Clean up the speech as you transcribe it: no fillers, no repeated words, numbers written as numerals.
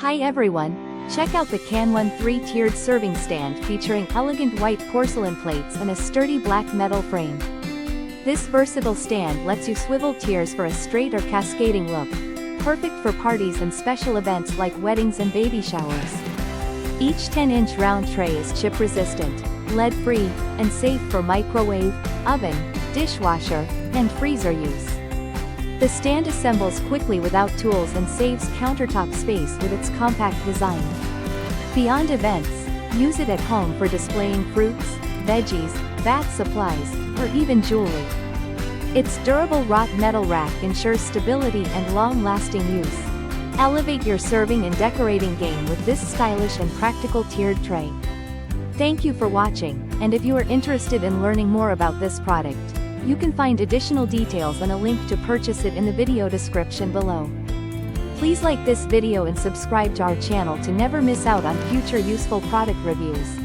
Hi everyone, check out the Kanwone 3-tiered serving stand featuring elegant white porcelain plates and a sturdy black metal frame. This versatile stand lets you swivel tiers for a straight or cascading look, perfect for parties and special events like weddings and baby showers. Each 10-inch round tray is chip-resistant, lead-free, and safe for microwave, oven, dishwasher, and freezer use. The stand assembles quickly without tools and saves countertop space with its compact design. Beyond events, use it at home for displaying fruits, veggies, bath supplies, or even jewelry. Its durable wrought metal rack ensures stability and long-lasting use. Elevate your serving and decorating game with this stylish and practical tiered tray. Thank you for watching, and if you are interested in learning more about this product, you can find additional details and a link to purchase it in the video description below. Please like this video and subscribe to our channel to never miss out on future useful product reviews.